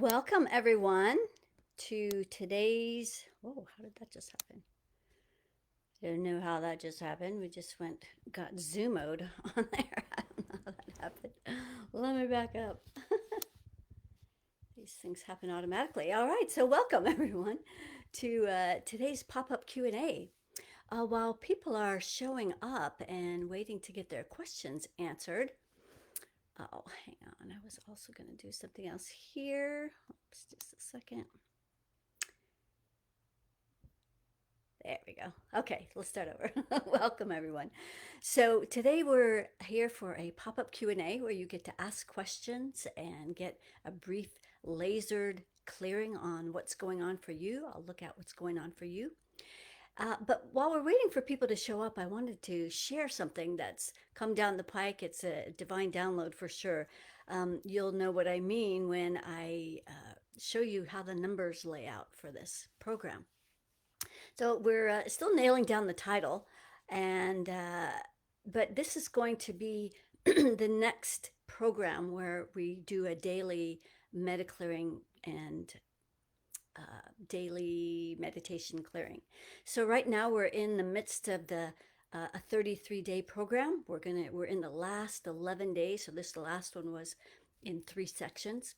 Welcome, everyone, to today's. Whoa, how did that just happen? Didn't know how that just happened. We just got Zoom mode on there. I don't know how that happened. Let me back up. These things happen automatically. All right, so welcome, everyone, to today's pop-up Q&A. While people are showing up and waiting to get their questions answered, oh, hang on. I was also going to do something else here. Oops, just a second. There we go. Okay, let's start over. Welcome everyone. So today we're here for a pop-up Q&A where you get to ask questions and get a brief lasered clearing on what's going on for you. I'll look at what's going on for you. But while we're waiting for people to show up, I wanted to share something that's come down the pike. It's a divine download for sure. You'll know what I mean when I show you how the numbers lay out for this program. So we're still nailing down the title, and but this is going to be the next program where we do a daily meta clearing and daily meditation clearing. So right now we're in the midst of the a 33-day program. We're in the last 11 days. So the last one was in 3 sections,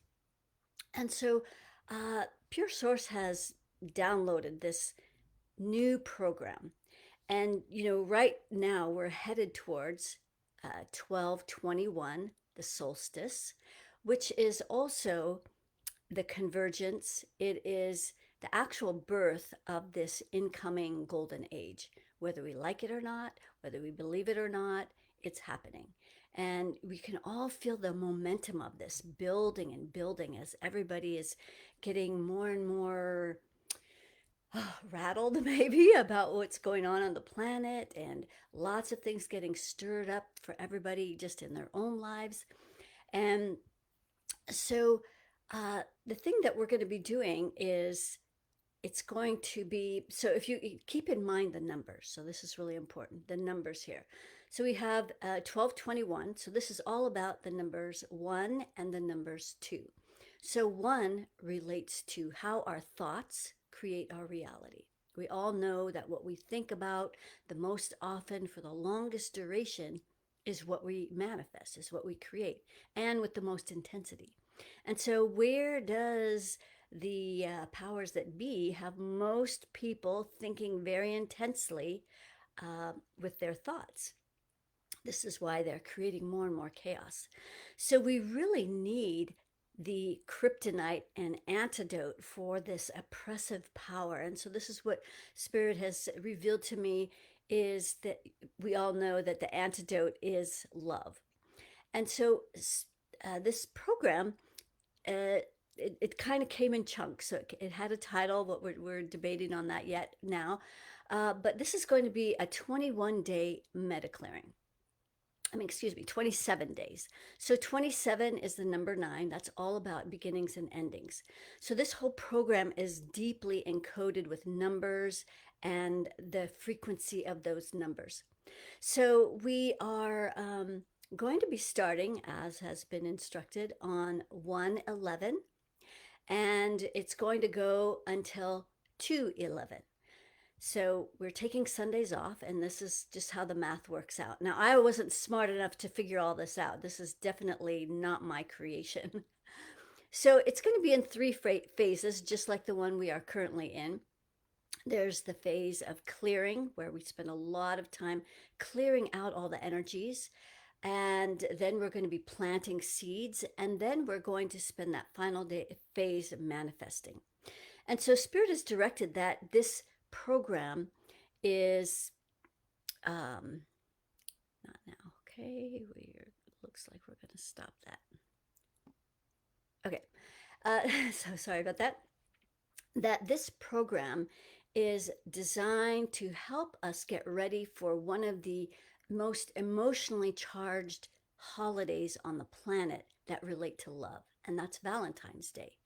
and so Pure Source has downloaded this new program. And, right now we're headed towards 12/21, the solstice, which is also the convergence. It is the actual birth of this incoming golden age. Whether we like it or not, whether we believe it or not, it's happening. And we can all feel the momentum of this building and building as everybody is getting more and more rattled maybe about what's going on the planet, and lots of things getting stirred up for everybody just in their own lives. And so the thing that we're going to be doing is it's going to be, so if you keep in mind the numbers, so this is really important, the numbers here. So we have 12/21. So this is all about the numbers 1 and the numbers 2. So 1 relates to how our thoughts create our reality. We all know that what we think about the most often for the longest duration is what we manifest, is what we create, and with the most intensity. And so, where does the powers that be have most people thinking very intensely with their thoughts? This is why they're creating more and more chaos. So, we really need the kryptonite and antidote for this oppressive power. And so, this is what Spirit has revealed to me, is that we all know that the antidote is love. And so, this program it kind of came in chunks. So it had a title, but we're debating on that yet now. But this is going to be a 21-day meta clearing. I mean, excuse me, 27 days. So 27 is the number 9. That's all about beginnings and endings. So this whole program is deeply encoded with numbers and the frequency of those numbers. So we are going to be starting, as has been instructed, on 1/11, and it's going to go until 2/11. So we're taking Sundays off, and this is just how the math works out. Now, I wasn't smart enough to figure all this out. This is definitely not my creation. So it's going to be in 3 phases, just like the one we are currently in. There's the phase of clearing, where we spend a lot of time clearing out all the energies. And then we're going to be planting seeds. And then we're going to spend that final phase of manifesting. And so Spirit has directed that this program is, not now. Okay, looks like we're going to stop that. Okay, so sorry about that. That this program is designed to help us get ready for one of the most emotionally charged holidays on the planet that relate to love, and that's Valentine's Day.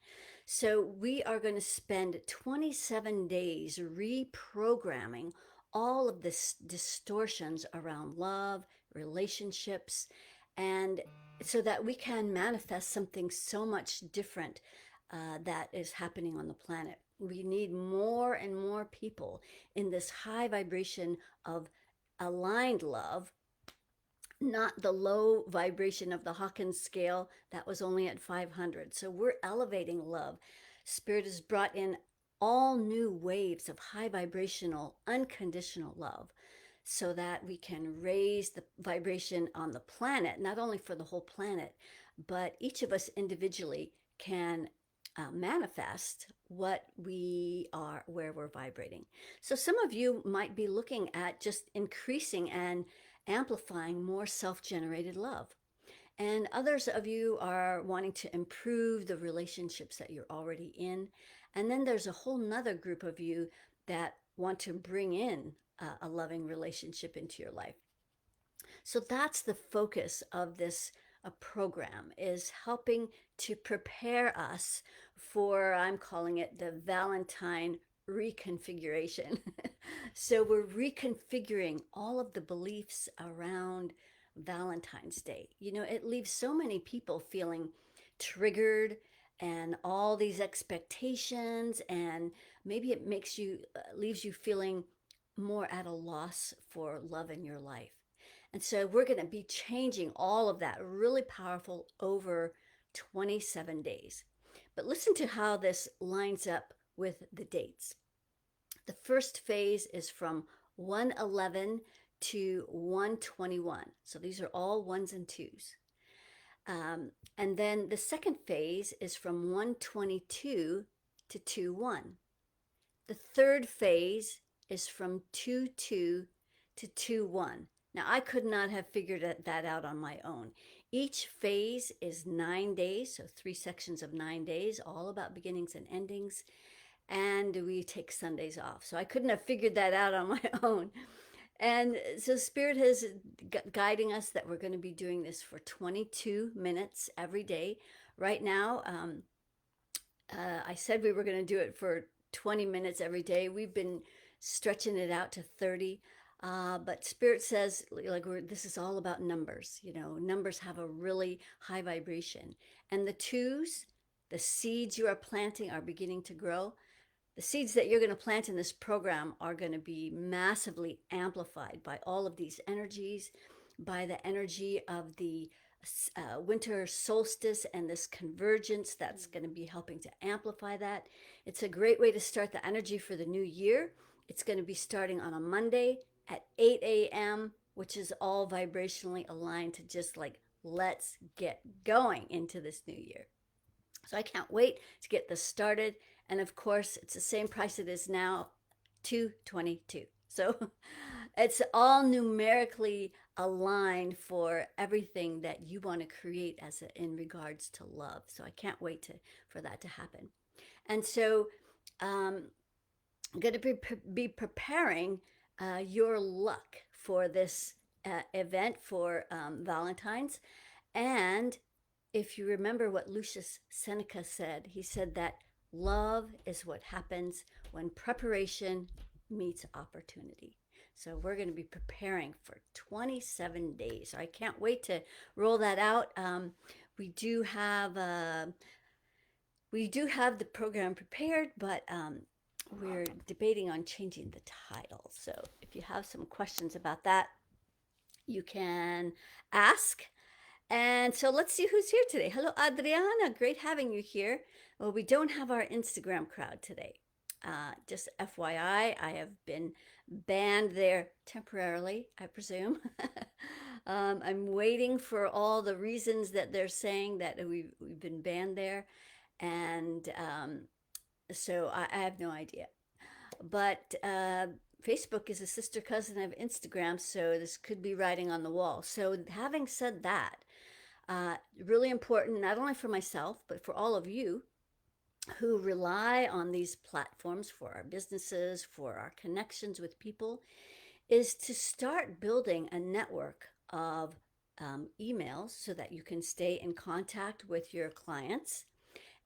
So we are going to spend 27 days reprogramming all of this distortions around love, relationships, and so that we can manifest something so much different that is happening on the planet. We need more and more people in this high vibration of aligned love, not the low vibration of the Hawkins scale that was only at 500. So we're elevating love. Spirit has brought in all new waves of high vibrational, unconditional love so that we can raise the vibration on the planet, not only for the whole planet, but each of us individually can manifest what we are, where we're vibrating. So some of you might be looking at just increasing and amplifying more self-generated love. And others of you are wanting to improve the relationships that you're already in. And then there's a whole nother group of you that want to bring in a loving relationship into your life. So that's the focus of this program, is helping to prepare us for, I'm calling it the Valentine reconfiguration. So we're reconfiguring all of the beliefs around Valentine's Day. You know, it leaves so many people feeling triggered and all these expectations, and maybe it makes you leaves you feeling more at a loss for love in your life. And so we're going to be changing all of that really powerful over 27 days. But listen to how this lines up with the dates. The first phase is from 111 to 121. So these are all ones and twos. And then the second phase is from 122 to 21. The third phase is from 22 to 21. Now, I could not have figured that out on my own. Each phase is 9 days, so 3 sections of 9 days, all about beginnings and endings. And we take Sundays off. So I couldn't have figured that out on my own. And so Spirit is guiding us that we're going to be doing this for 22 minutes every day. Right now, I said we were going to do it for 20 minutes every day. We've been stretching it out to 30. But Spirit says, like, this is all about numbers. You know, numbers have a really high vibration. And the twos, the seeds you are planting, are beginning to grow. The seeds that you're going to plant in this program are going to be massively amplified by all of these energies, by the energy of the winter solstice and this convergence that's going to be helping to amplify that. It's a great way to start the energy for the new year. It's going to be starting on a Monday at 8 a.m., which is all vibrationally aligned to just like, let's get going into this new year. So I can't wait to get this started. And of course, it's the same price it is now, $222. So it's all numerically aligned for everything that you want to create in regards to love. So I can't wait for that to happen. And so I'm going to be preparing your luck for this event for Valentine's. And if you remember what Lucius Seneca said, he said that love is what happens when preparation meets opportunity. So we're going to be preparing for 27 days. So I can't wait to roll that out. We do have the program prepared, but we're debating on changing the title. So if you have some questions about that, you can ask. And so let's see who's here today. Hello, Adriana. Great having you here. Well, we don't have our Instagram crowd today. Just FYI, I have been banned there temporarily, I presume. I'm waiting for all the reasons that they're saying that we've been banned there. And so I have no idea. But Facebook is a sister cousin of Instagram, so this could be writing on the wall. So having said that, really important, not only for myself, but for all of you who rely on these platforms for our businesses, for our connections with people, is to start building a network of emails so that you can stay in contact with your clients,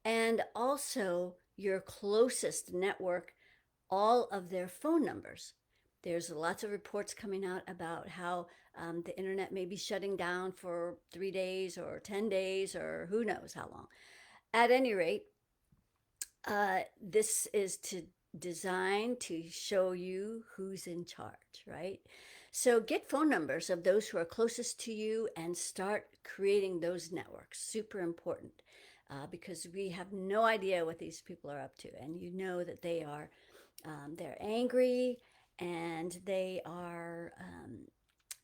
and also your closest network, all of their phone numbers. There's lots of reports coming out about how the internet may be shutting down for 3 days or 10 days or who knows how long. At any rate, This is to design to show you who's in charge, right? So get phone numbers of those who are closest to you and start creating those networks. Super important, because we have no idea what these people are up to, and you know that they're angry and they are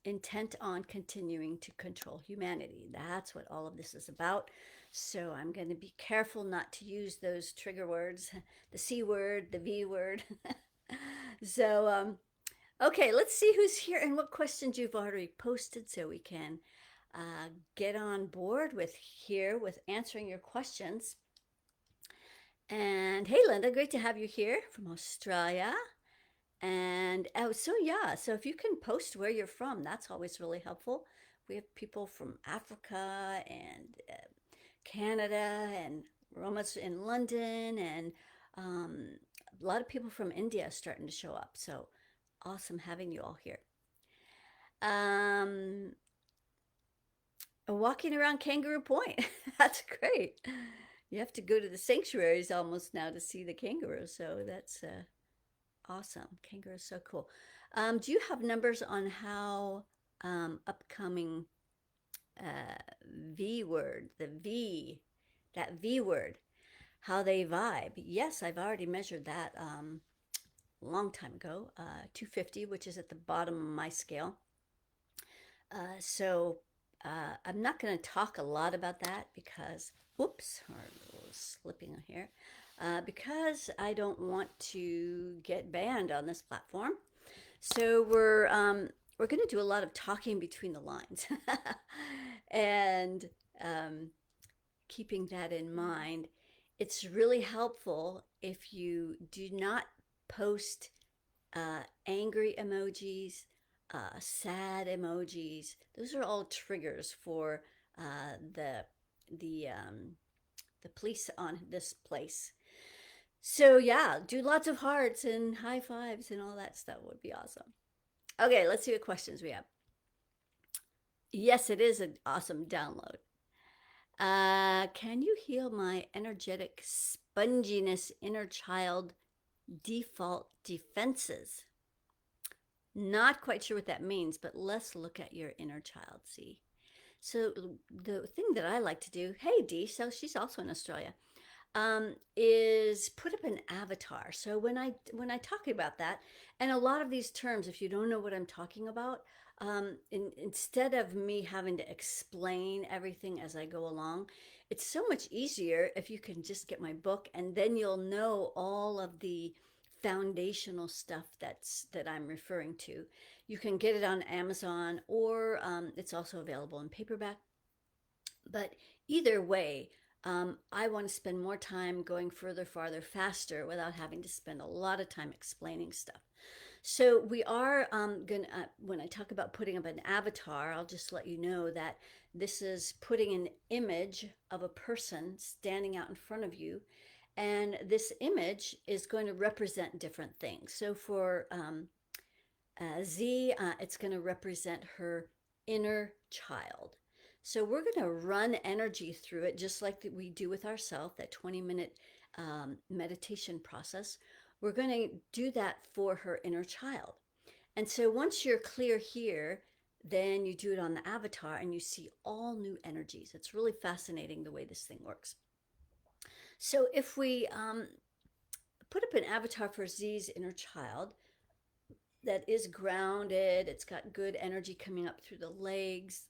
intent on continuing to control humanity. That's what all of this is about. So I'm going to be careful not to use those trigger words, the C word, the V word. So, okay, let's see who's here and what questions you've already posted so we can get on board with answering your questions. And hey, Linda, great to have you here from Australia. And oh, so yeah, so if you can post where you're from, that's always really helpful. We have people from Africa and Canada, and we're almost in London, and um, a lot of people from India starting to show up. So awesome having you all here. Um, Walking around Kangaroo Point, that's great. You have to go to the sanctuaries almost now to see the kangaroos, so that's awesome. Kangaroo is so cool. Do you have numbers on how upcoming V word, that V word, how they vibe? Yes, I've already measured that a long time ago, 250, which is at the bottom of my scale. So I'm not going to talk a lot about that because, whoops, or a little slipping on here, because I don't want to get banned on this platform. So we're going to do a lot of talking between the lines, and um, keeping that in mind, it's really helpful if you do not post angry emojis, sad emojis. Those are all triggers for uh, the the um, the police on this place. So yeah, do lots of hearts and high fives and all that stuff would be awesome. Okay, let's see what questions we have. Yes, it is an awesome download. Can you heal my energetic sponginess inner child default defenses? Not quite sure what that means, but let's look at your inner child, see. So the thing that I like to do, hey Dee, so she's also in Australia, is put up an avatar. So when I talk about that, and a lot of these terms, if you don't know what I'm talking about, instead of me having to explain everything as I go along, it's so much easier if you can just get my book, and then you'll know all of the foundational stuff that I'm referring to. You can get it on Amazon, or it's also available in paperback. But either way, I want to spend more time going further, farther, faster without having to spend a lot of time explaining stuff. So we are going to, when I talk about putting up an avatar, I'll just let you know that this is putting an image of a person standing out in front of you. And this image is going to represent different things. So for Z, it's going to represent her inner child. So we're going to run energy through it just like we do with ourselves, that 20-minute meditation process. We're going to do that for her inner child. And so once you're clear here, then you do it on the avatar and you see all new energies. It's really fascinating the way this thing works. So if we put up an avatar for Z's inner child that is grounded, it's got good energy coming up through the legs.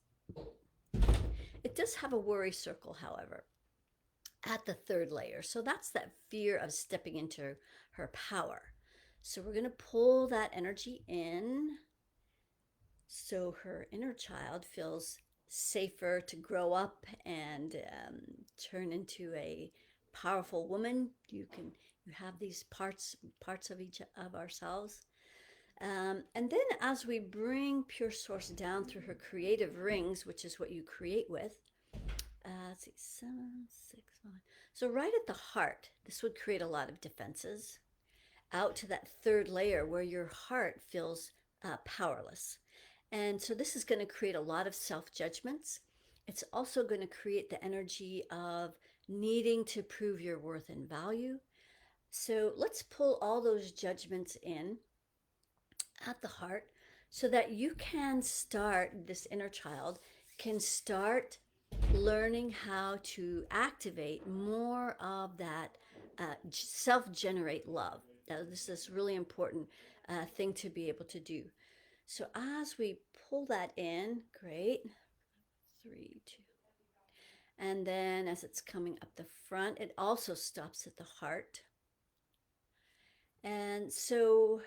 It does have a worry circle, however, at the third layer. So that's that fear of stepping into her power. So we're going to pull that energy in so her inner child feels safer to grow up and turn into a powerful woman. You have these parts of each of ourselves. And then as we bring pure source down through her creative rings, which is what you create with, let's see, 7, 6, 5. So right at the heart, this would create a lot of defenses out to that third layer where your heart feels powerless. And so this is going to create a lot of self-judgments. It's also going to create the energy of needing to prove your worth and value. So let's pull all those judgments in at the heart so that you can start, this inner child can start learning how to activate more of that self generate love. This is really important thing to be able to do. So as we pull that in, great, 3, 2. And then as it's coming up the front, it also stops at the heart. And so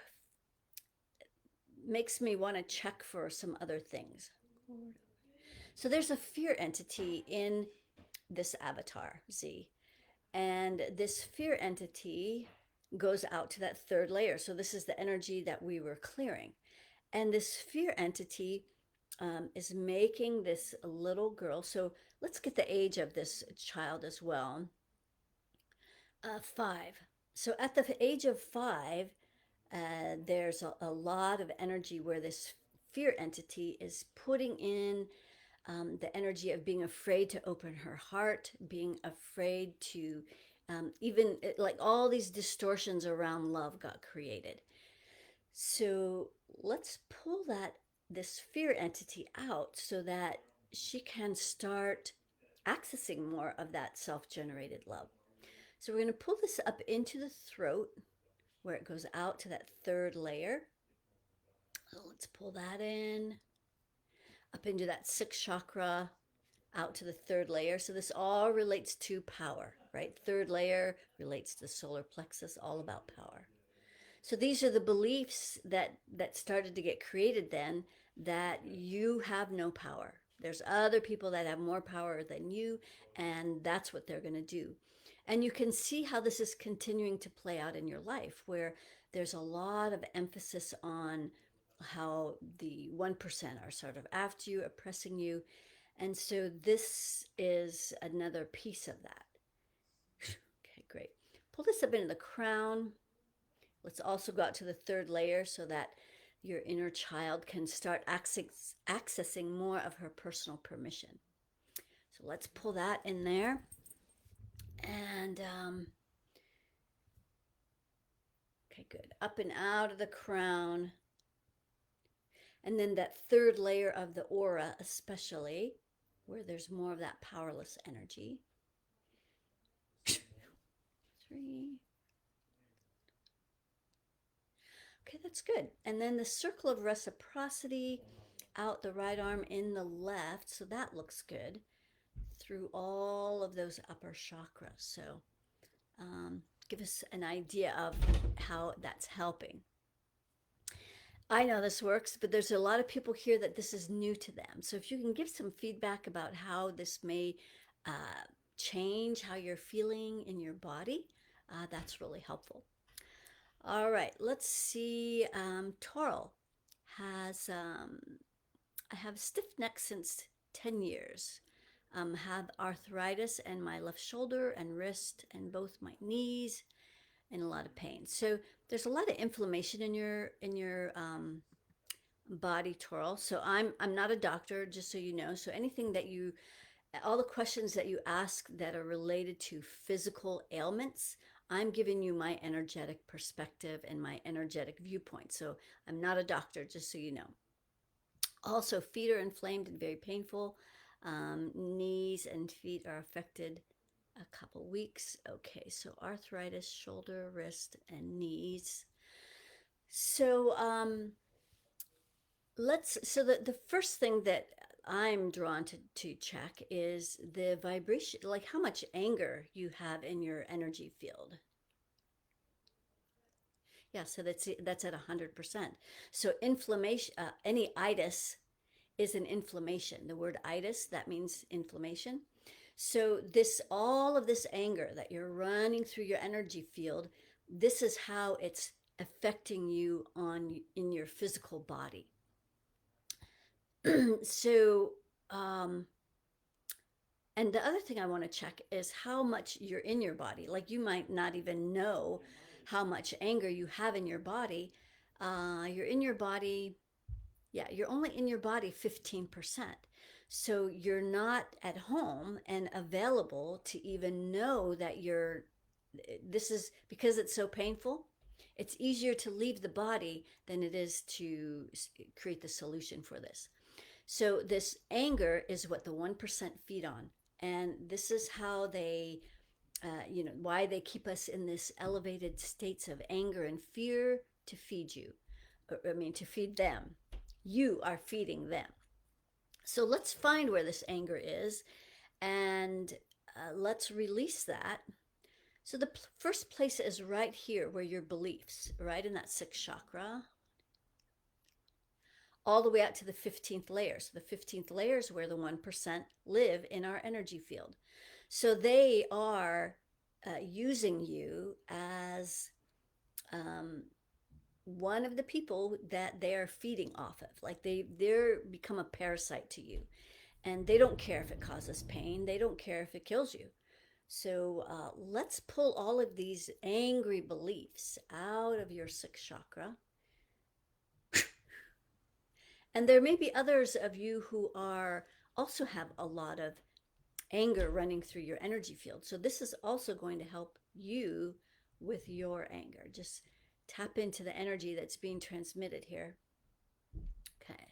makes me want to check for some other things. So there's a fear entity in this avatar, Z. And this fear entity goes out to that third layer. So this is the energy that we were clearing. And this fear entity is making this little girl. So let's get the age of this child as well. 5. So at the age of 5, there's a lot of energy where this fear entity is putting in the energy of being afraid to open her heart, being afraid to even like all these distortions around love got created. So let's pull this fear entity out so that she can start accessing more of that self-generated love. So we're going to pull this up into the throat where it goes out to that third layer. So let's pull that in up into that sixth chakra, out to the third layer. So this all relates to power, right? Third layer relates to the solar plexus, all about power. So these are the beliefs that started to get created then, that you have no power. There's other people that have more power than you, and that's what they're going to do. And you can see how this is continuing to play out in your life, where there's a lot of emphasis on how the 1% are sort of after you, oppressing you. And so this is another piece of that. Okay, great. Pull this up into the crown. Let's also go out to the third layer so that your inner child can start accessing more of her personal permission. So let's pull that in there. And okay, good. Up and out of the crown. And then that third layer of the aura, especially where there's more of that powerless energy. 3. Okay, that's good. And then the circle of reciprocity out the right arm in the left. So that looks good through all of those upper chakras. So give us an idea of how that's helping. I know this works, but there's a lot of people here that this is new to them. So if you can give some feedback about how this may change how you're feeling in your body, that's really helpful. All right, let's see. Toril has, I have stiff neck since 10 years. Have arthritis in my left shoulder and wrist and both my knees, and a lot of pain. So there's a lot of inflammation in your body, Toril. So I'm not a doctor, just so you know. So anything that all the questions that you ask that are related to physical ailments, I'm giving you my energetic perspective and my energetic viewpoint. So I'm not a doctor, just so you know. Also, feet are inflamed and very painful. Knees and feet are affected a couple weeks. Okay, so arthritis, shoulder, wrist, and knees. So the first thing that I'm drawn to check is the vibration, like how much anger you have in your energy field. Yeah, so that's at 100%. So inflammation, any itis is an inflammation. The word itis, that means inflammation. So all of this anger that you're running through your energy field, this is how it's affecting you in your physical body. So, and the other thing I want to check is how much you're in your body. Like you might not even know how much anger you have in your body. You're in your body, yeah, you're only in your body 15%. So you're not at home and available to even know that you're this is because it's so painful. It's easier to leave the body than it is to create the solution for this. So this anger is what the 1% feed on. And this is how they, why they keep us in this elevated states of anger and fear to feed you. To feed them. You are feeding them. So let's find where this anger is and let's release that. So the first place is right here where your beliefs, right in that sixth chakra, all the way out to the 15th layer. So the 15th layer is where the 1% live in our energy field. So they are using you as one of the people that they're feeding off of. Like they're become a parasite to you. And they don't care if it causes pain. They don't care if it kills you. So let's pull all of these angry beliefs out of your sixth chakra. And there may be others of you who are also have a lot of anger running through your energy field. So this is also going to help you with your anger. Just tap into the energy that's being transmitted here. Okay.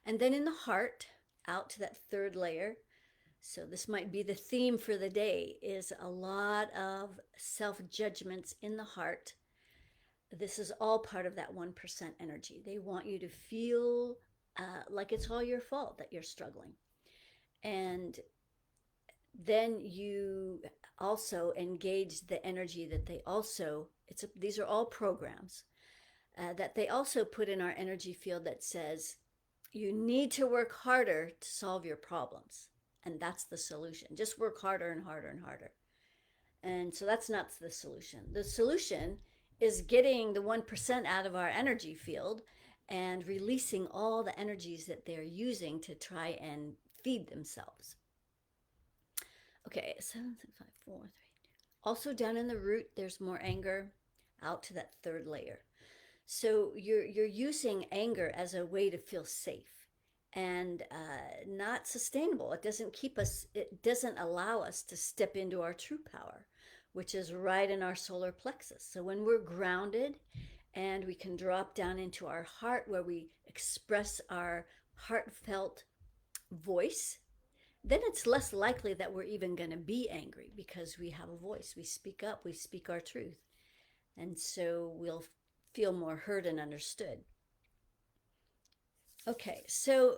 And then in the heart, out to that third layer. So this might be the theme for the day, is a lot of self-judgments in the heart. This is all part of that 1% energy. They want you to feel like it's all your fault that you're struggling. And then you also engage the energy that they also, these are all programs that they also put in our energy field that says, you need to work harder to solve your problems. And that's the solution. Just work harder and harder and harder. And so that's not the solution. The solution is getting the 1% out of our energy field and releasing all the energies that they're using to try and feed themselves. Okay, 7, 6, 5, 4, 3. Also down in the root, there's more anger out to that third layer. So you're using anger as a way to feel safe and not sustainable. It doesn't allow us to step into our true power, which is right in our solar plexus. So when we're grounded and we can drop down into our heart where we express our heartfelt voice, then it's less likely that we're even going to be angry because we have a voice. We speak up, we speak our truth. And so we'll feel more heard and understood. Okay, so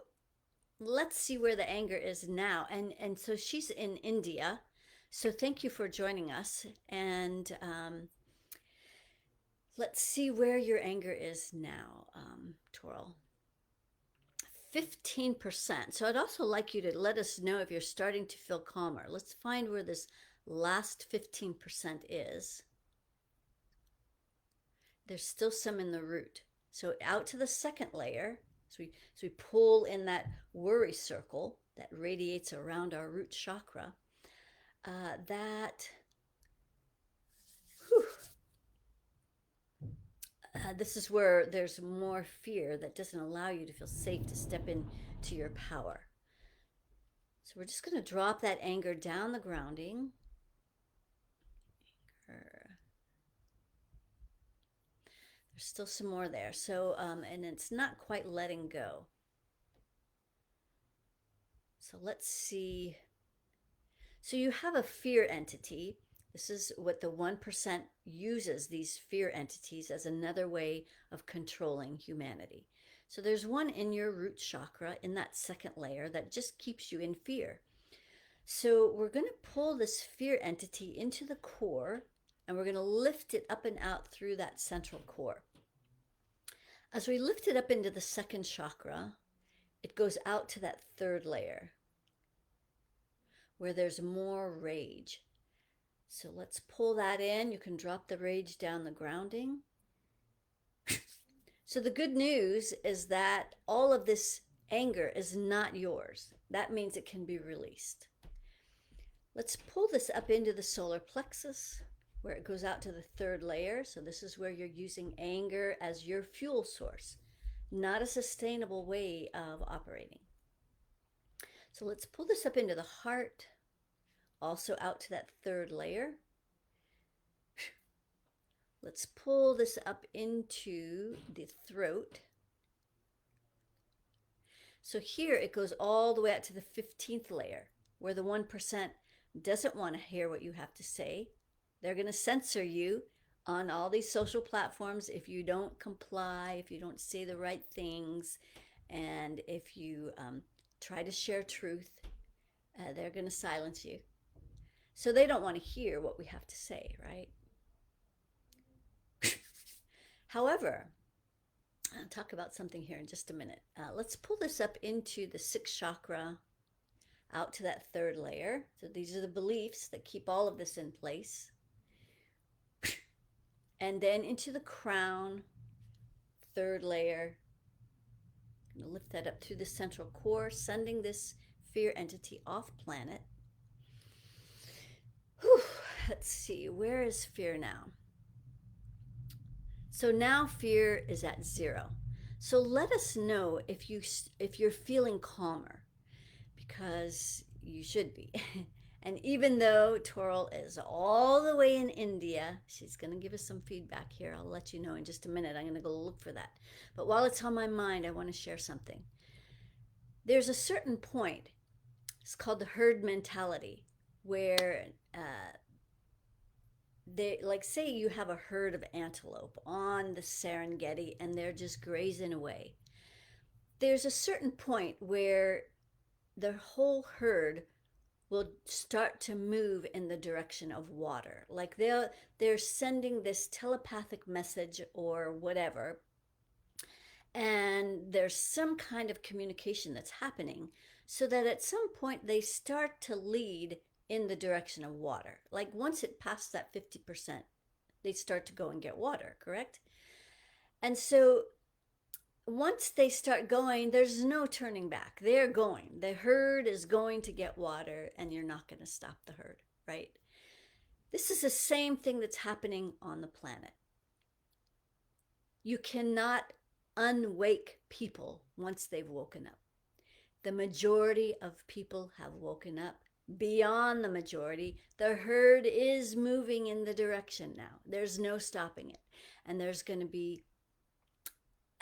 let's see where the anger is now. And so she's in India. So thank you for joining us. And let's see where your anger is now, Toral. 15%. So I'd also like you to let us know if you're starting to feel calmer. Let's find where this last 15% is. There's still some in the root. So out to the second layer. So we pull in that worry circle that radiates around our root chakra. This is where there's more fear that doesn't allow you to feel safe to step into your power. So we're just going to drop that anger down the grounding. There's still some more there. So, and it's not quite letting go. So let's see. So you have a fear entity. This is what the 1% uses, these fear entities, as another way of controlling humanity. So there's one in your root chakra in that second layer that just keeps you in fear. So we're going to pull this fear entity into the core and we're going to lift it up and out through that central core. As we lift it up into the second chakra, it goes out to that third layer where there's more rage. So let's pull that in. You can drop the rage down the grounding. So the good news is that all of this anger is not yours. That means it can be released. Let's pull this up into the solar plexus where it goes out to the third layer. So this is where you're using anger as your fuel source, not a sustainable way of operating. So let's pull this up into the heart, also out to that third layer. Let's pull this up into the throat. So here it goes all the way out to the 15th layer, where the 1% doesn't want to hear what you have to say. They're going to censor you on all these social platforms if you don't comply, if you don't say the right things, and if you try to share truth, they're going to silence you. So they don't want to hear what we have to say, right? However, I'll talk about something here in just a minute. Let's pull this up into the sixth chakra, out to that third layer. So these are the beliefs that keep all of this in place. And then into the crown, third layer. I'm going to lift that up through the central core, sending this fear entity off planet. Whew, let's see, where is fear now? So now fear is at 0. So let us know if you're feeling calmer, because you should be. And even though Toral is all the way in India, she's going to give us some feedback here. I'll let you know in just a minute. I'm going to go look for that. But while it's on my mind, I want to share something. There's a certain point, it's called the herd mentality, where they, like, say you have a herd of antelope on the Serengeti and they're just grazing away. There's a certain point where the whole herd will start to move in the direction of water. Like they're sending this telepathic message or whatever, and there's some kind of communication that's happening, so that at some point they start to lead in the direction of water. Like once it passed that 50%, they start to go and get water, correct? And so once they start going, there's no turning back. They're going. The herd is going to get water, and you're not going to stop the herd, right? This is the same thing that's happening on the planet. You cannot unwake people once they've woken up. The majority of people have woken up. Beyond the majority, the herd is moving in the direction now. There's no stopping it. And there's going to be,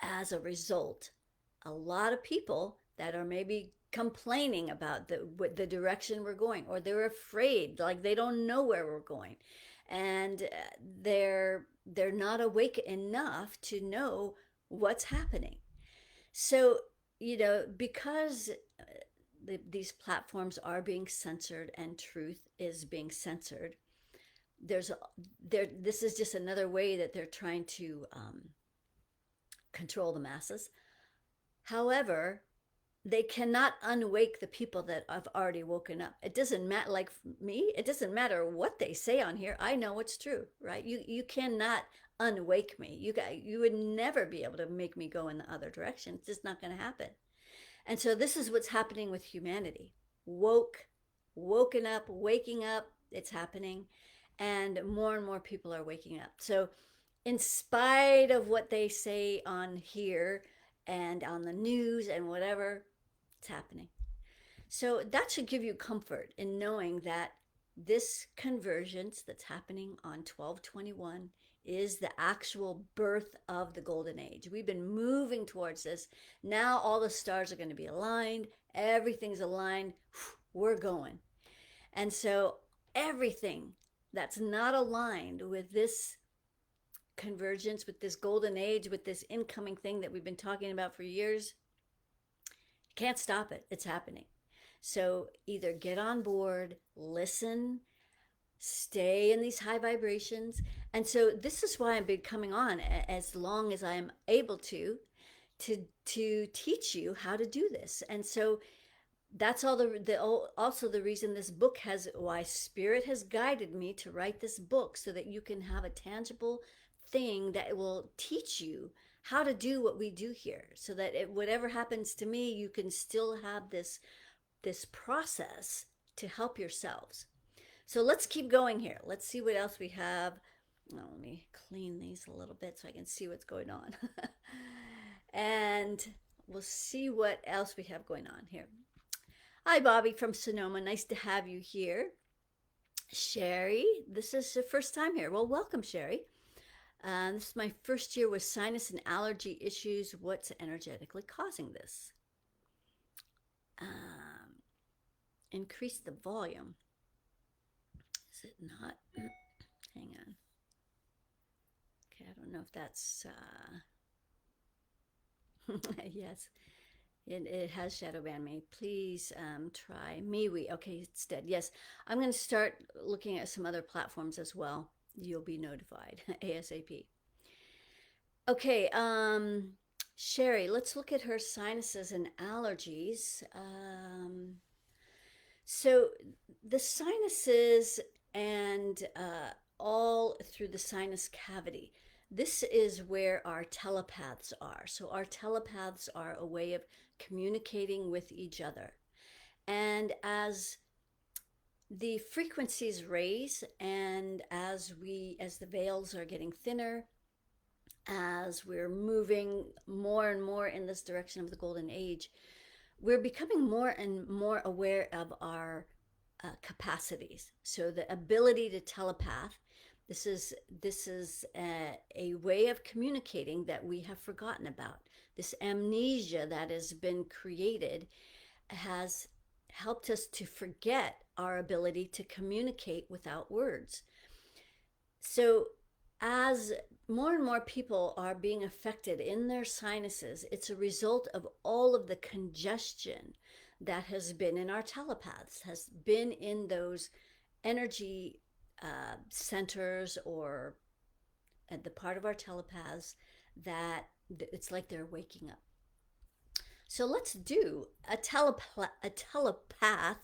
as a result, a lot of people that are maybe complaining about the direction we're going, or they're afraid, like they don't know where we're going, and they're not awake enough to know what's happening. So, because these platforms are being censored and truth is being censored, this is just another way that they're trying to control the masses. However, they cannot unwake the people that have already woken up. It doesn't matter, like me, it doesn't matter what they say on here. I know it's true, right? You cannot unwake me. You would never be able to make me go in the other direction. It's just not going to happen. And so this is what's happening with humanity. Woken up, waking up, it's happening. And more people are waking up. So in spite of what they say on here and on the news and whatever, it's happening. So that should give you comfort in knowing that this convergence that's happening on 12/21 is the actual birth of the golden age. We've been moving towards this. Now all the stars are going to be aligned. Everything's aligned. We're going. And so everything that's not aligned with this convergence, with this golden age, with this incoming thing that we've been talking about for years, can't stop it. It's happening. So either get on board, listen, stay in these high vibrations. And so this is why I've been coming on as long as I'm able to teach you how to do this. And so that's also the reason this book why Spirit has guided me to write this book, so that you can have a tangible thing that will teach you how to do what we do here, so that whatever happens to me, you can still have this process to help yourselves. So let's keep going here. Let's see what else we have. Let me clean these a little bit so I can see what's going on. And we'll see what else we have going on here. Hi, Bobby from Sonoma. Nice to have you here. Sherry, this is your first time here. Well, welcome, Sherry. This is my first year with sinus and allergy issues. What's energetically causing this? Um, Increase the volume. Is it not? Hang on. Okay, I don't know if that's. Yes, it has shadow banned me. Please try MeWe. Okay, it's dead. Yes, I'm going to start looking at some other platforms as well. You'll be notified ASAP. Okay, Sherry, let's look at her sinuses and allergies. So the sinuses and all through the sinus cavity. This is where our telepaths are. So our telepaths are a way of communicating with each other. And as the frequencies raise and as the veils are getting thinner, as we're moving more and more in this direction of the golden age, we're becoming more and more aware of our capacities. So the ability to telepath. This is a way of communicating that we have forgotten about. This amnesia that has been created has helped us to forget our ability to communicate without words. So as more and more people are being affected in their sinuses, it's a result of all of the congestion that has been in our telepaths, has been in those energy centers or at the part of our telepaths that it's like they're waking up. So let's do a telepath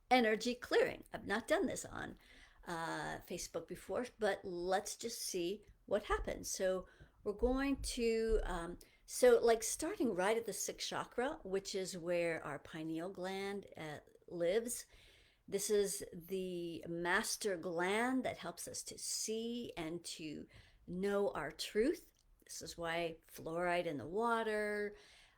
energy clearing. I've not done this on Facebook before, but let's just see what happens. So we're going to, like starting right at the sixth chakra, which is where our pineal gland lives. This is the master gland that helps us to see and to know our truth. This is why fluoride in the water,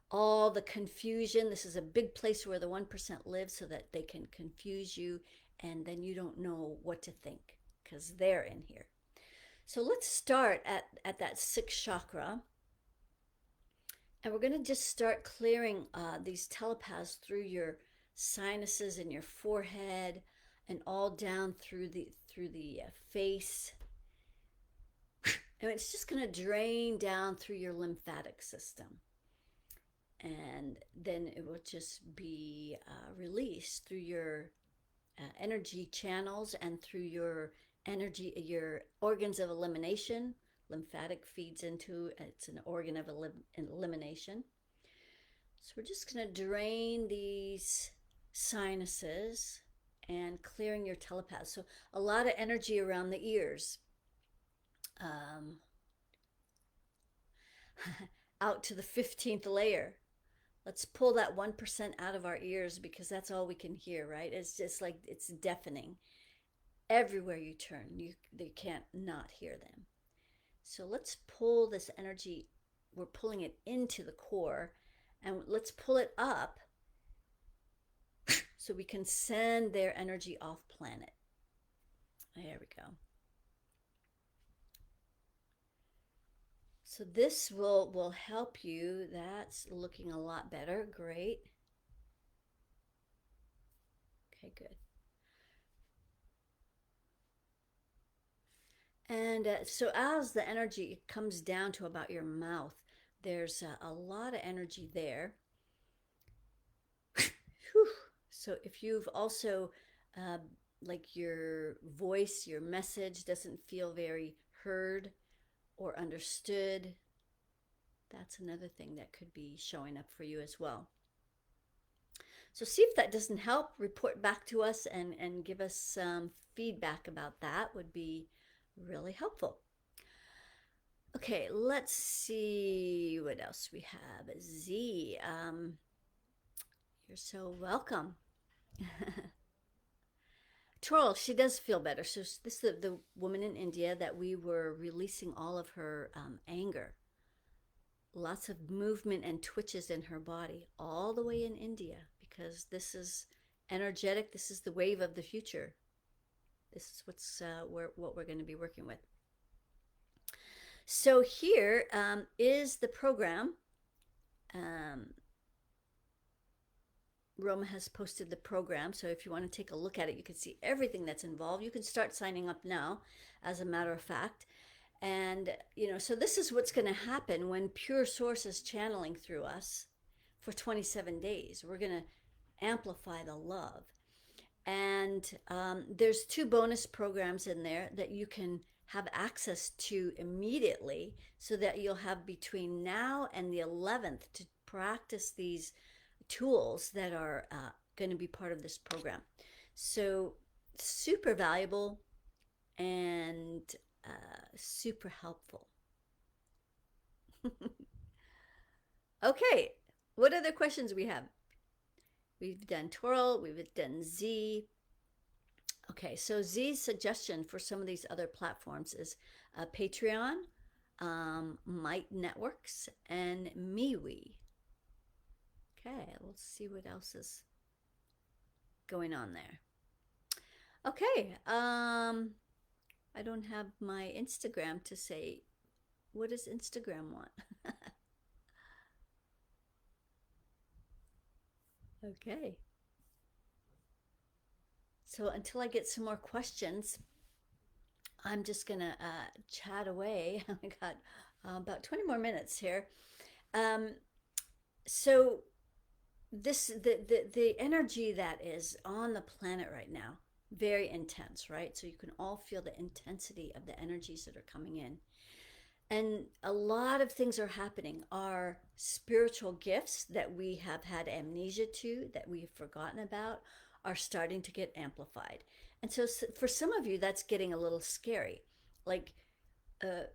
all the confusion. This is a big place where the 1% live so that they can confuse you and then you don't know what to think because they're in here. So let's start at that sixth chakra. And we're going to just start clearing these telepaths through your sinuses and your forehead and all down through the face. And it's just going to drain down through your lymphatic system. And then it will just be released through your energy channels and through your your organs of elimination. Lymphatic feeds into it's an organ of elimination. So we're just going to drain these sinuses and clearing your telepath. So a lot of energy around the ears. Out to the 15th layer. Let's pull that 1% out of our ears because that's all we can hear, right? It's just like it's deafening. Everywhere you turn, they can't not hear them. So let's pull this energy. We're pulling it into the core and let's pull it up so we can send their energy off planet. There we go. So this will help you. That's looking a lot better. Great. Okay, good. And so as the energy comes down to about your mouth, there's a lot of energy there. So if you've also, like your voice, your message doesn't feel very heard or understood, that's another thing that could be showing up for you as well. So see if that doesn't help. Report back to us and give us some feedback about that would be really helpful. Okay, let's see what else we have. Z, you're so welcome. Troll, she does feel better. So this is the woman in India that we were releasing all of her anger. Lots of movement and twitches in her body all the way in India because this is energetic. This is the wave of the future. This is what we're going to be working with. So here is the program. Um, Roma has posted the program, so if you want to take a look at it, you can see everything that's involved. You can start signing up now, as a matter of fact. And, so this is what's going to happen when Pure Source is channeling through us for 27 days. We're going to amplify the love. And there's two bonus programs in there that you can have access to immediately so that you'll have between now and the 11th to practice these tools that are going to be part of this program. So, super valuable and super helpful. Okay, what other questions we have? We've done Twirl, we've done Z. Okay, so Z's suggestion for some of these other platforms is Patreon, Might Networks, and MeWe. Okay, let's see what else is going on there. Okay, I don't have my Instagram to say. What does Instagram want? Okay. So until I get some more questions, I'm just gonna chat away. I got about 20 more minutes here. Um, so the energy that is on the planet right now, very intense, right? So you can all feel the intensity of the energies that are coming in. And a lot of things are happening. Our spiritual gifts that we have had amnesia to, that we've forgotten about, are starting to get amplified. And so for some of you, that's getting a little scary. Like, uh,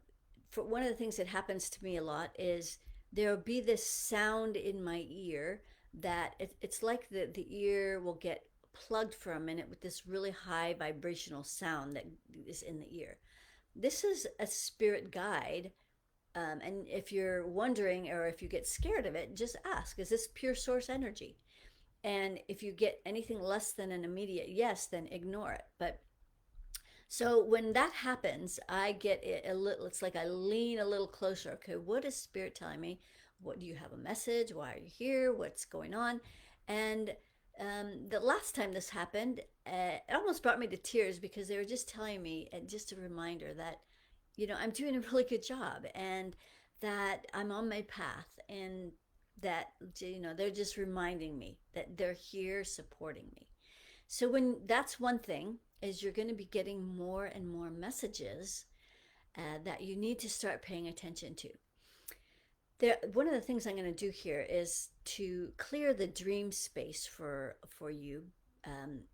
for one of the things that happens to me a lot is there'll be this sound in my ear that it's like the ear will get plugged for a minute with this really high vibrational sound that is in the ear. This is a spirit guide. And if you're wondering or if you get scared of it, just ask, is this pure source energy? And if you get anything less than an immediate yes, then ignore it. But so when that happens, I get a little, it's like I lean a little closer. Okay, what is spirit telling me? What do you have a message? Why are you here? What's going on? And the last time this happened, it almost brought me to tears because they were just telling me, and just a reminder that, I'm doing a really good job and that I'm on my path and that, they're just reminding me that they're here supporting me. So when that's one thing is you're going to be getting more and more messages that you need to start paying attention to. One of the things I'm going to do here is to clear the dream space for you,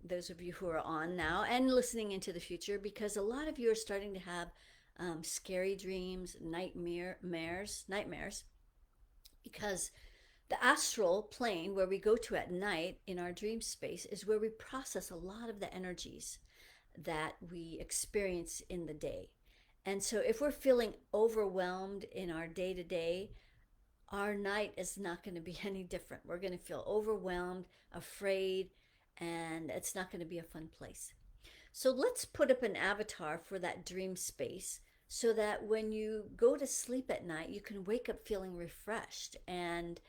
those of you who are on now and listening into the future, because a lot of you are starting to have scary dreams, nightmares, because the astral plane, where we go to at night in our dream space, is where we process a lot of the energies that we experience in the day. And so, if we're feeling overwhelmed in our day to day, our night is not going to be any different. We're going to feel overwhelmed, afraid, and it's not going to be a fun place. So, let's put up an avatar for that dream space so that when you go to sleep at night, you can wake up feeling refreshed and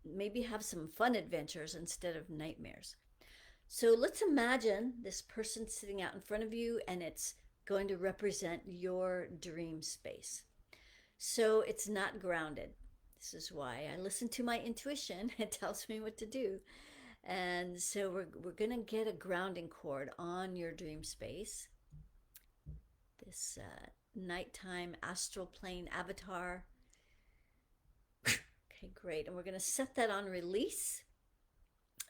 maybe have some fun adventures instead of nightmares. So let's imagine this person sitting out in front of you and it's going to represent your dream space. So it's not grounded. This is why I listen to my intuition. It tells me what to do. And so we're going to get a grounding cord on your dream space. This nighttime astral plane avatar. Okay, great. And we're going to set that on release.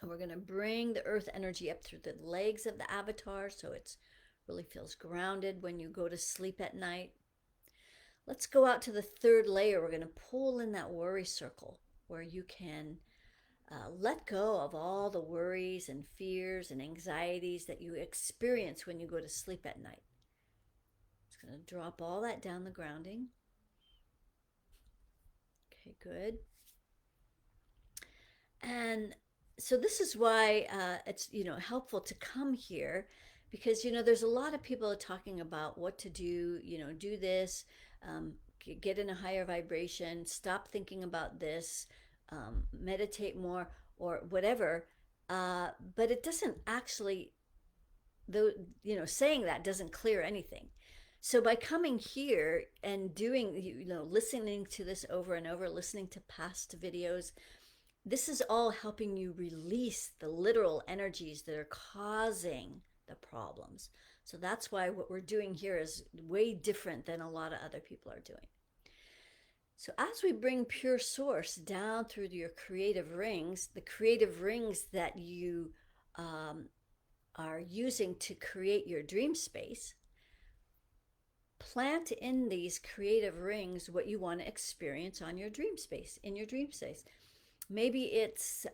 And we're going to bring the earth energy up through the legs of the avatar so it really feels grounded when you go to sleep at night. Let's go out to the third layer. We're going to pull in that worry circle where you can let go of all the worries and fears and anxieties that you experience when you go to sleep at night. It's going to drop all that down the grounding. Okay, good. And so this is why it's helpful to come here, because there's a lot of people talking about what to do. Do this, get in a higher vibration, stop thinking about this, meditate more, or whatever. But it doesn't actually, though, saying that doesn't clear anything. So by coming here and doing, listening to this over and over, listening to past videos, this is all helping you release the literal energies that are causing the problems. So that's why what we're doing here is way different than a lot of other people are doing. So as we bring pure source down through your creative rings, the creative rings that you are using to create your dream space, plant in these creative rings what you want to experience on your dream space, in your dream space. Maybe it's,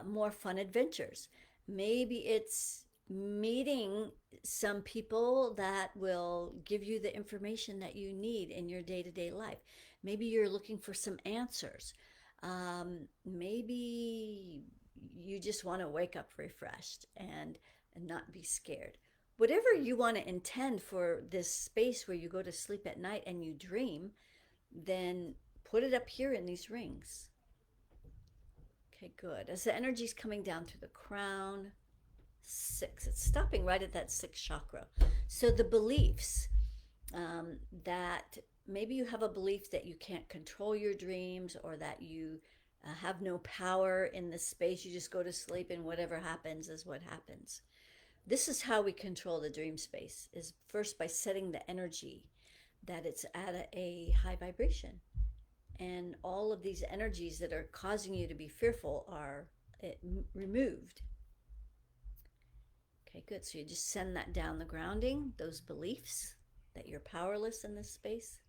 more fun adventures. Maybe it's meeting some people that will give you the information that you need in your day-to-day life. Maybe you're looking for some answers. Maybe you just want to wake up refreshed and not be scared. Whatever you want to intend for this space where you go to sleep at night and you dream, then put it up here in these rings. Okay, good. As the energy is coming down through the crown, 6, it's stopping right at that 6th chakra. So the beliefs that maybe you have a belief that you can't control your dreams, or that you have no power in this space. You just go to sleep and whatever happens is what happens. This is how we control the dream space, is first by setting the energy that it's at a high vibration. And all of these energies that are causing you to be fearful are removed. Okay, good. So you just send that down the grounding, those beliefs that you're powerless in this space.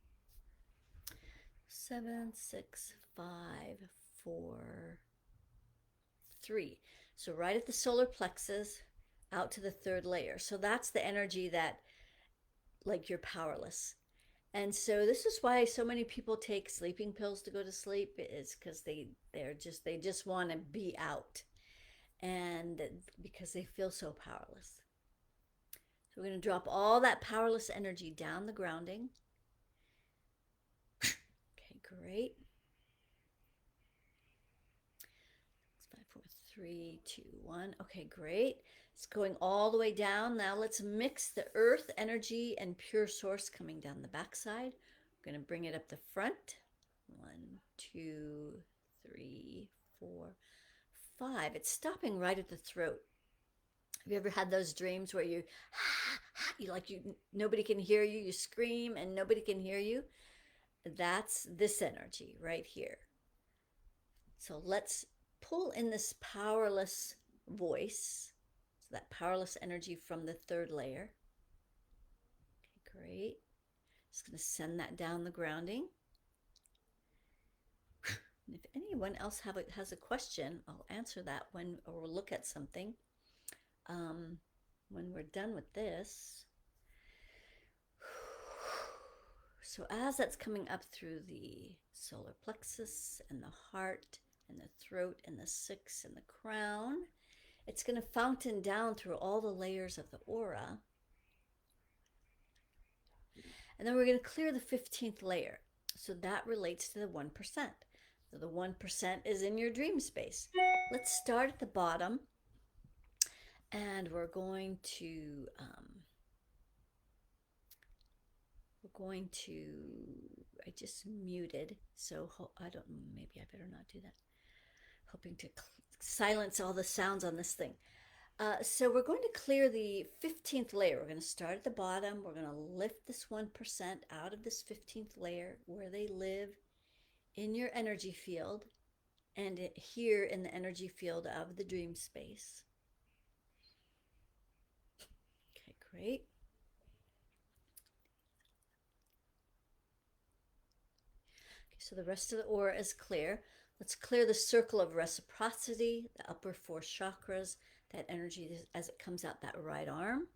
7, 6, 5, 4, 3. So right at the solar plexus, out to the 3rd layer. So that's the energy that, like, you're powerless. And so this is why so many people take sleeping pills to go to sleep, is because they just want to be out, and because they feel so powerless. So we're going to drop all that powerless energy down the grounding. Okay, great. 5, 4, 3, 2, 1. Okay, great. It's going all the way down. Now let's mix the earth energy and pure source coming down the backside. We're going to bring it up the front. 1, 2, 3, 4, 5. It's stopping right at the throat. Have you ever had those dreams where you nobody can hear you, you scream and nobody can hear you? That's this energy right here. So let's pull in this powerless voice, so that powerless energy from the 3rd layer. Okay, great. Just going to send that down the grounding. And if anyone else has a question, I'll answer that or we'll look at something when we're done with this. So as that's coming up through the solar plexus and the heart and the throat and the 6 and the crown, it's going to fountain down through all the layers of the aura. And then we're going to clear the 15th layer. So that relates to the 1%. So the 1% is in your dream space. Let's start at the bottom. And we're going to, I just muted, so I don't know, maybe I better not do that. Hoping to silence all the sounds on this thing. So we're going to clear the 15th layer. We're going to start at the bottom. We're going to lift this 1% out of this 15th layer where they live in your energy field and here in the energy field of the dream space. Okay, great. Okay, so the rest of the aura is clear. Let's clear the circle of reciprocity, the upper 4 chakras, that energy as it comes out that right arm.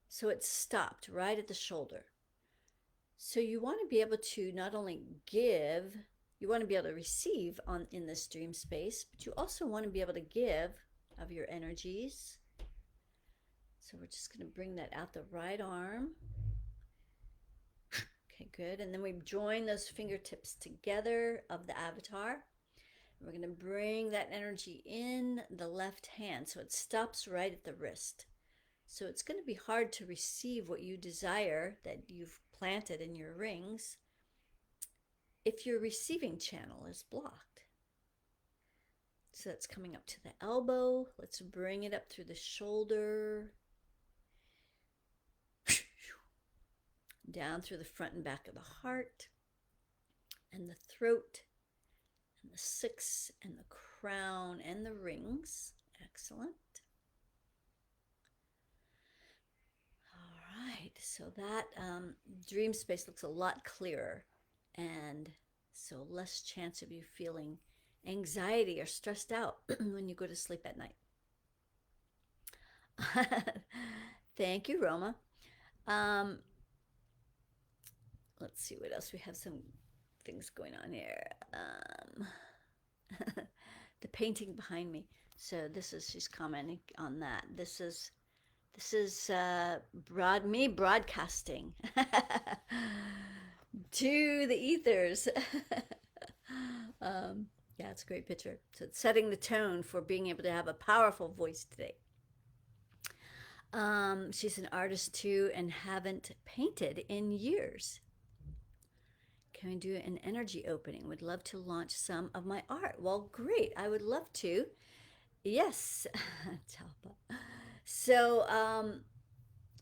So it's stopped right at the shoulder. So you want to be able to not only give, you want to be able to receive in this dream space, but you also want to be able to give of your energies. So we're just going to bring that out the right arm. Okay, good. And then we join those fingertips together of the avatar. We're going to bring that energy in the left hand so it stops right at the wrist. So it's going to be hard to receive what you desire that you've planted in your rings if your receiving channel is blocked. So that's coming up to the elbow. Let's bring it up through the shoulder, down through the front and back of the heart, and the throat, and the six, and the crown, and the rings. Excellent. All right, so that dream space looks a lot clearer, and so less chance of you feeling anxiety or stressed out when you go to sleep at night. Thank you, Roma. Let's see what else. We have some things going on here. The painting behind me. So this is, she's commenting on that. This is me broadcasting to the ethers. Yeah, it's a great picture. So it's setting the tone for being able to have a powerful voice today. She's an artist too and haven't painted in years. Can we do an energy opening? Would love to launch some of my art. Well, great. I would love to. Yes. So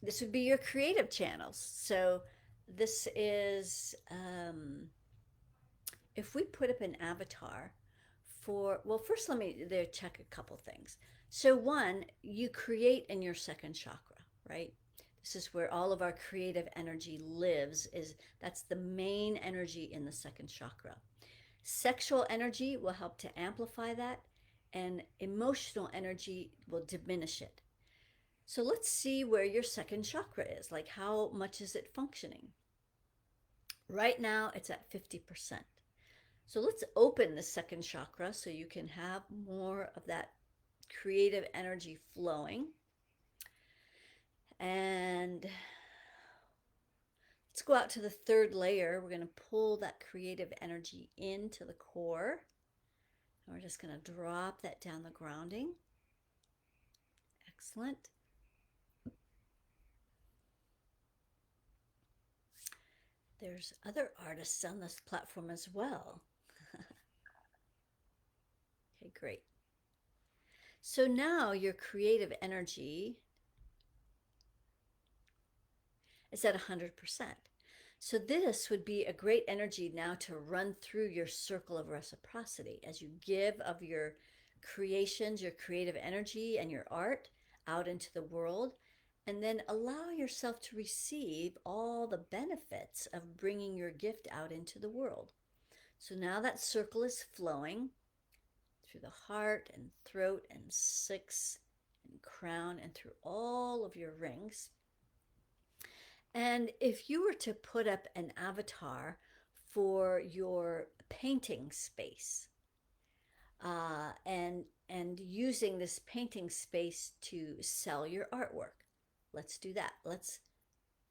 this would be your creative channels. So this is, if we put up an avatar for, well, first let me there check a couple things. So one, you create in your second chakra, right? This is where all of our creative energy lives, that's the main energy in the second chakra. Sexual energy will help to amplify that, and emotional energy will diminish it. So let's see where your second chakra is. Like, how much is it functioning? Right now, it's at 50%. So let's open the second chakra so you can have more of that creative energy flowing. And let's go out to the third layer. We're going to pull that creative energy into the core. And we're just going to drop that down the grounding. Excellent. There's other artists on this platform as well. Okay, great. So now your creative energy is at 100%. So this would be a great energy now to run through your circle of reciprocity as you give of your creations, your creative energy, and your art out into the world, and then allow yourself to receive all the benefits of bringing your gift out into the world. So now that circle is flowing through the heart and throat and six and crown and through all of your rings. And if you were to put up an avatar for your painting space, and using this painting space to sell your artwork, let's do that.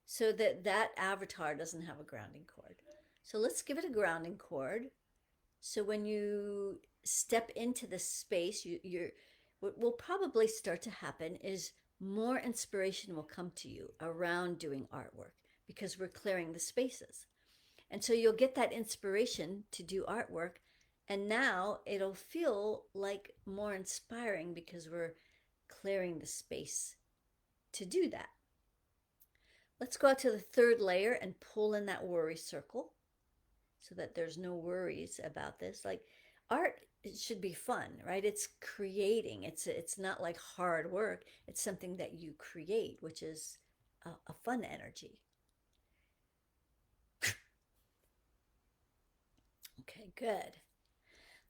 So that avatar doesn't have a grounding cord. So let's give it a grounding cord. So when you step into this space, what will probably start to happen is more inspiration will come to you around doing artwork because we're clearing the spaces. And so you'll get that inspiration to do artwork, and now it'll feel like more inspiring because we're clearing the space to do that. Let's go out to the third layer and pull in that worry circle so that there's no worries about this. Like, art, it should be fun, right? It's creating. It's not like hard work. It's something that you create, which is a fun energy. Okay, good.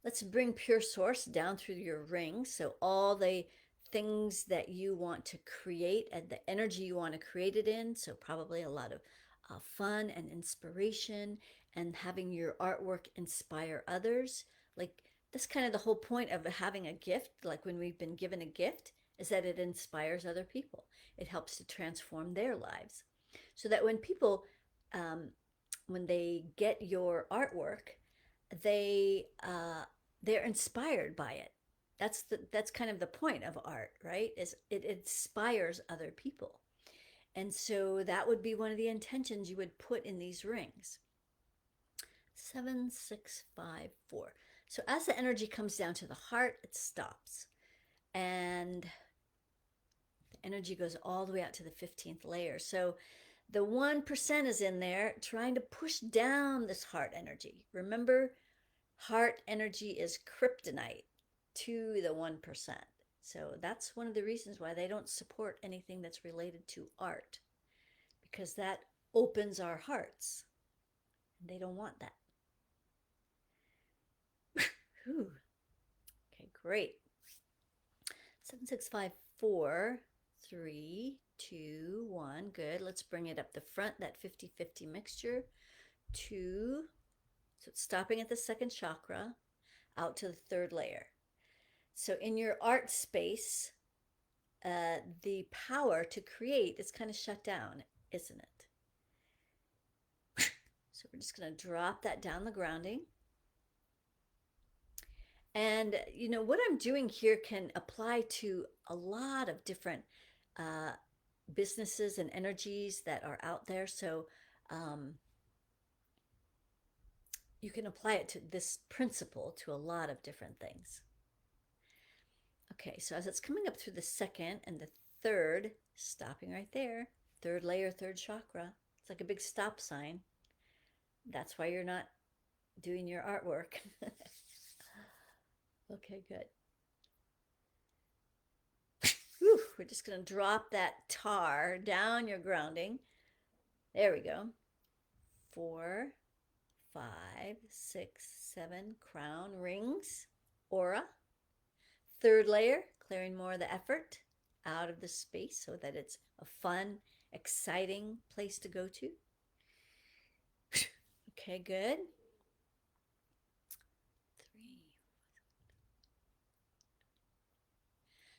Let's bring pure source down through your rings. So all the things that you want to create and the energy you want to create it in. So probably a lot of fun and inspiration and having your artwork inspire others. Like, that's kind of the whole point of having a gift. Like, when we've been given a gift, is that it inspires other people. It helps to transform their lives. So that when people when they get your artwork, they they're inspired by it. That's kind of the point of art, right? Is it inspires other people. And so that would be one of the intentions you would put in these rings. 7654. So as the energy comes down to the heart, it stops. And the energy goes all the way out to the 15th layer. So the 1% is in there trying to push down this heart energy. Remember, heart energy is kryptonite to the 1%. So that's one of the reasons why they don't support anything that's related to art, because that opens our hearts. And they don't want that. Whew. Okay, great. 7654, 3, 2, 1. Good. Let's bring it up the front, that 50-50 mixture. 2. So it's stopping at the second chakra, out to the third layer. So in your art space, the power to create is kind of shut down, isn't it? So we're just going to drop that down the grounding. And you know what I'm doing here can apply to a lot of different businesses and energies that are out there. So you can apply it to this principle to a lot of different things. Okay, so as it's coming up through the second and the third, stopping right there, third layer, third chakra, it's like a big stop sign. That's why you're not doing your artwork. Okay, good. Whew, we're just going to drop that tar down your grounding. There we go. 4, 5, 6, 7 crown rings, aura. Third layer, clearing more of the effort out of the space so that it's a fun, exciting place to go to. Okay, good. 3.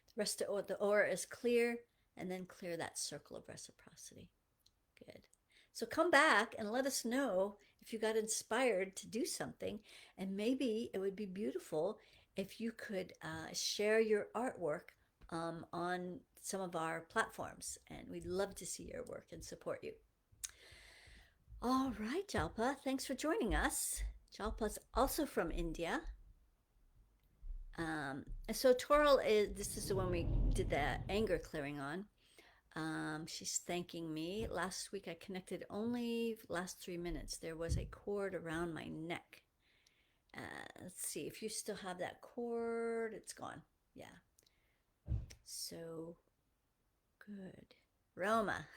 The rest of the aura is clear, and then clear that circle of reciprocity. Good. So come back and let us know if you got inspired to do something, and maybe it would be beautiful if you could share your artwork on some of our platforms, and we'd love to see your work and support you. All right, Jalpa, thanks for joining us. Jalpa's also from India. So Toral this is the one we did the anger clearing on. She's thanking me. Last week I connected only last 3 minutes. There was a cord around my neck. Let's see if you still have that cord. It's gone. Yeah. So good. Roma,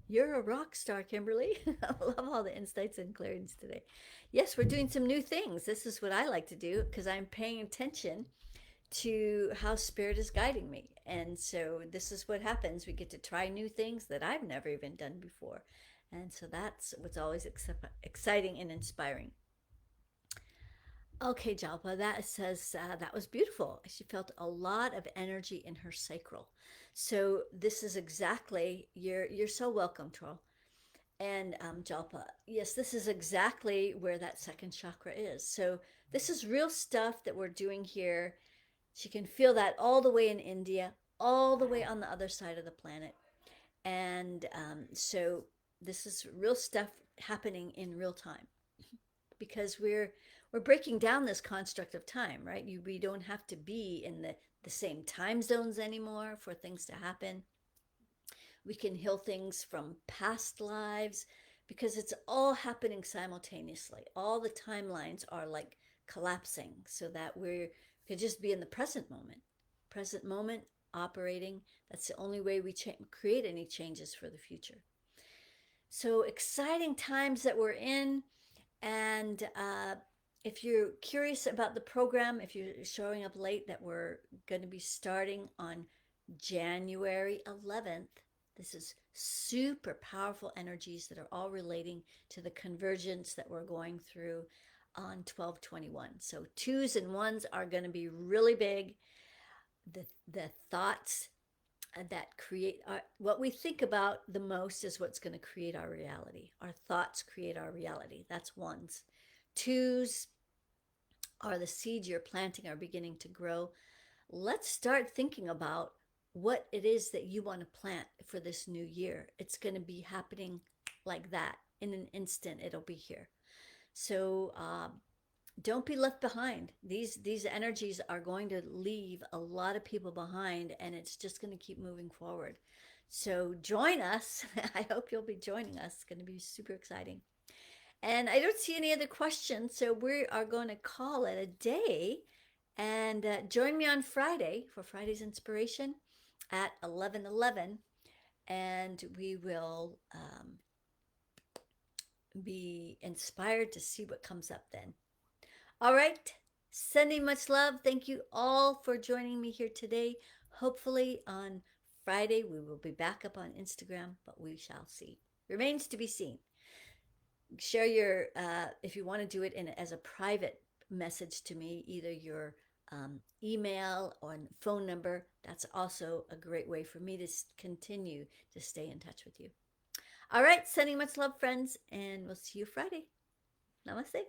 you're a rock star, Kimberly. I love all the insights and clearings today. Yes, we're doing some new things. This is what I like to do because I'm paying attention to how spirit is guiding me. And so this is what happens. We get to try new things that I've never even done before. And so that's what's always exciting and inspiring. Okay, Jalpa, that says that was beautiful. She felt a lot of energy in her sacral. So this is exactly, you're so welcome, Troll. And Jalpa, yes, this is exactly where that second chakra is. So this is real stuff that we're doing here. She can feel that all the way in India, all the way on the other side of the planet. And so this is real stuff happening in real time, because we're breaking down this construct of time, right? We don't have to be in the same time zones anymore for things to happen. We can heal things from past lives because it's all happening simultaneously. All the timelines are like collapsing so that we could just be in the present moment operating. That's the only way we create any changes for the future. So exciting times that we're in. And if you're curious about the program, if you're showing up late, that we're going to be starting on January 11th. This is super powerful energies that are all relating to the convergence that we're going through on 12/21. So 2s and 1s are going to be really big. The thoughts that create what we think about the most is what's going to create our reality. Our thoughts create our reality. That's ones. Twos are the seeds you're planting are beginning to grow. Let's start thinking about what it is that you want to plant for this new year. It's going to be happening like that in an instant. It'll be here. So don't be left behind. These energies are going to leave a lot of people behind, and it's just going to keep moving forward. So join us. I hope you'll be joining us. It's going to be super exciting. And I don't see any other questions, so we are going to call it a day. And join me on Friday for Friday's inspiration at 11:11, and we will be inspired to see what comes up then. All right, sending much love. Thank you all for joining me here today. Hopefully on Friday we will be back up on Instagram, but we shall see. Remains to be seen. Share your if you want to do it as a private message to me, either your email or phone number. That's also a great way for me to continue to stay in touch with you. All right, sending much love, friends, and we'll see you Friday. Namaste.